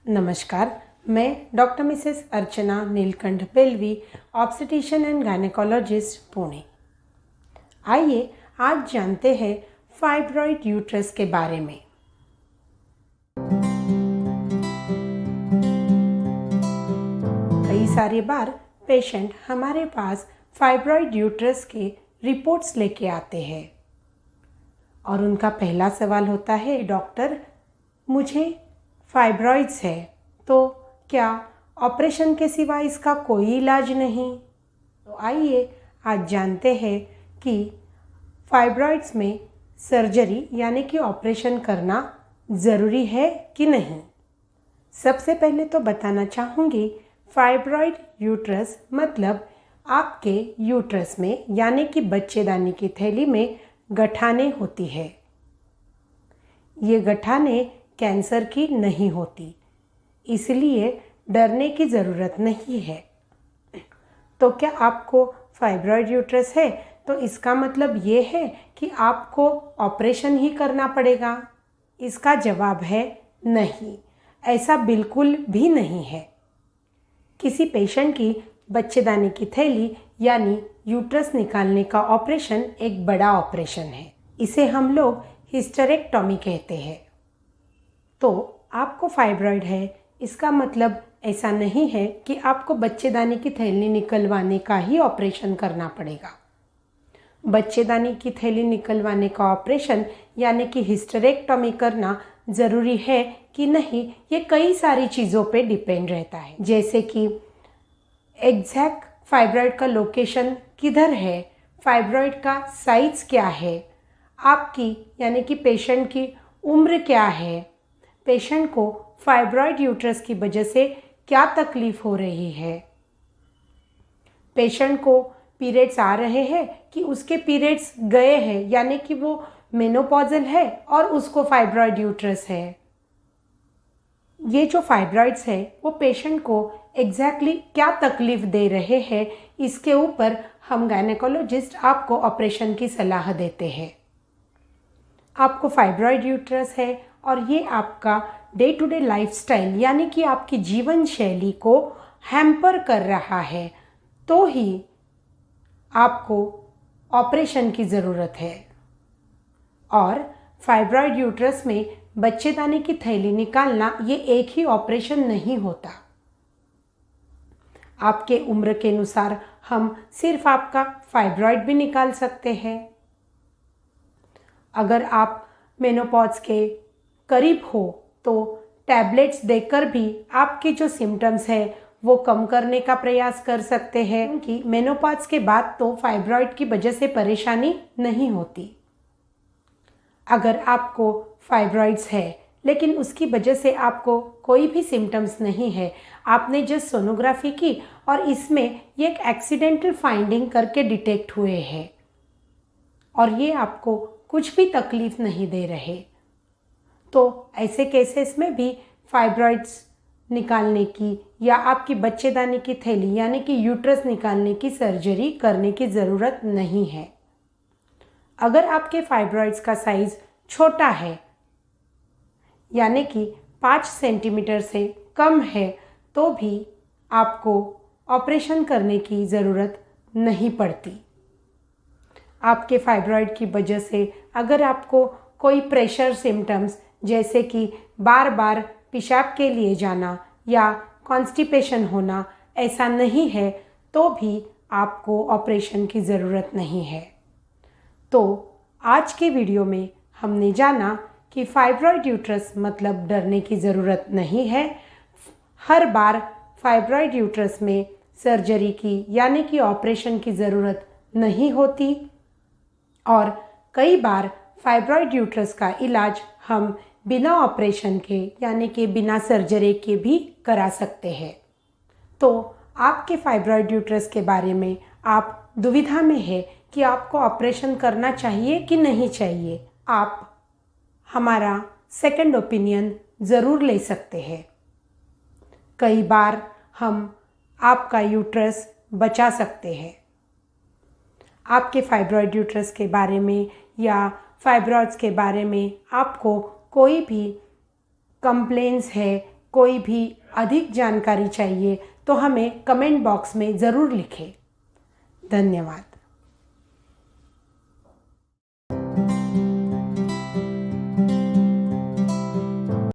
नमस्कार, मैं doctor Mrs Archana Neelkanth Belvi, obstetrician and gynaecologist, Pune. आइए आज जानते हैं फाइब्रॉइड यूट्रस के बारे में। कई सारी बार पेशेंट हमारे पास फाइब्रॉइड यूट्रस के रिपोर्ट्स लेके आते हैं और उनका पहला सवाल होता है, डॉक्टर मुझे फाइब्रॉइड्स है तो क्या ऑपरेशन के सिवा इसका कोई इलाज नहीं? तो आइए आज जानते हैं कि फाइब्रॉइड्स में सर्जरी यानी कि ऑपरेशन करना ज़रूरी है कि नहीं। सबसे पहले तो बताना चाहूँगी, फाइब्रॉइड यूट्रस मतलब आपके यूट्रस में यानी कि बच्चेदानी की थैली में गठाने होती है। ये गठाने कैंसर की नहीं होती, इसलिए डरने की ज़रूरत नहीं है। तो क्या आपको फाइब्रॉइड यूट्रस है तो इसका मतलब ये है कि आपको ऑपरेशन ही करना पड़ेगा? इसका जवाब है नहीं, ऐसा बिल्कुल भी नहीं है। किसी पेशेंट की बच्चेदानी की थैली यानी यूट्रस निकालने का ऑपरेशन एक बड़ा ऑपरेशन है। इसे हम लोग हिस्टेरेक्टॉमी कहते हैं। तो आपको फाइब्रॉइड है, इसका मतलब ऐसा नहीं है कि आपको बच्चेदानी की थैली निकलवाने का ही ऑपरेशन करना पड़ेगा। बच्चेदानी की थैली निकलवाने का ऑपरेशन यानी कि हिस्टेरेक्टॉमी करना ज़रूरी है कि नहीं, ये कई सारी चीज़ों पे डिपेंड रहता है। जैसे कि एग्जैक्ट फाइब्रॉइड का लोकेशन किधर है, फाइब्रॉइड का साइज़ क्या है, आपकी यानी कि पेशेंट की उम्र क्या है, पेशेंट को फाइब्रॉइड यूट्रस की वजह से क्या तकलीफ हो रही है, पेशेंट को पीरियड्स आ रहे हैं कि उसके पीरियड्स गए हैं यानी कि वो मेनोपॉजल है और उसको फाइब्रॉइड यूट्रस है। ये जो फाइब्रॉइड्स है वो पेशेंट को एग्जैक्टली क्या तकलीफ दे रहे हैं, इसके ऊपर हम गायनेकोलॉजिस्ट आपको ऑपरेशन की सलाह देते हैं। आपको फाइब्रॉइड यूट्रस है और ये आपका डे टू डे लाइफस्टाइल यानी कि आपकी जीवन शैली को हैम्पर कर रहा है, तो ही आपको ऑपरेशन की ज़रूरत है। और फाइब्रॉइड यूट्रस में बच्चेदानी की थैली निकालना ये एक ही ऑपरेशन नहीं होता। आपके उम्र के अनुसार हम सिर्फ आपका फाइब्रॉइड भी निकाल सकते हैं। अगर आप मेनोपॉज के करीब हो तो टैबलेट्स देकर भी आपके जो सिम्टम्स है वो कम करने का प्रयास कर सकते हैं, क्योंकि मेनोपॉज के बाद तो फाइब्रॉइड की वजह से परेशानी नहीं होती। अगर आपको फाइब्रॉइड्स है लेकिन उसकी वजह से आपको कोई भी सिम्टम्स नहीं है, आपने जस्ट सोनोग्राफी की और इसमें ये एक एक्सीडेंटल फाइंडिंग करके डिटेक्ट हुए हैं और ये आपको कुछ भी तकलीफ नहीं दे रहे, तो ऐसे केसेस में भी फाइब्रॉइड्स निकालने की या आपकी बच्चेदानी की थैली यानी कि यूट्रस निकालने की सर्जरी करने की ज़रूरत नहीं है। अगर आपके फाइब्रॉइड्स का साइज़ छोटा है यानी कि 5 सेंटीमीटर से कम है तो भी आपको ऑपरेशन करने की ज़रूरत नहीं पड़ती। आपके फाइब्रॉइड की वजह से अगर आपको कोई प्रेशर सिम्टम्स जैसे कि बार बार पेशाब के लिए जाना या कॉन्स्टिपेशन होना ऐसा नहीं है तो भी आपको ऑपरेशन की ज़रूरत नहीं है। तो आज के वीडियो में हमने जाना कि फाइब्रॉइड यूट्रस मतलब डरने की ज़रूरत नहीं है। हर बार फाइब्रॉइड यूट्रस में सर्जरी की यानी कि ऑपरेशन की ज़रूरत नहीं होती और कई बार फाइब्रॉइड यूट्रस का इलाज हम बिना ऑपरेशन के यानी कि बिना सर्जरी के भी करा सकते हैं। तो आपके फाइब्रॉइड यूट्रस के बारे में आप दुविधा में है कि आपको ऑपरेशन करना चाहिए कि नहीं चाहिए, आप हमारा सेकंड ओपिनियन ज़रूर ले सकते हैं। कई बार हम आपका यूट्रस बचा सकते हैं। आपके फाइब्रॉइड यूट्रस के बारे में या फाइब्रॉइड्स के बारे में आपको कोई भी कंप्लेंट्स है कोई भी अधिक जानकारी चाहिए तो हमें कमेंट बॉक्स में ज़रूर लिखें। धन्यवाद।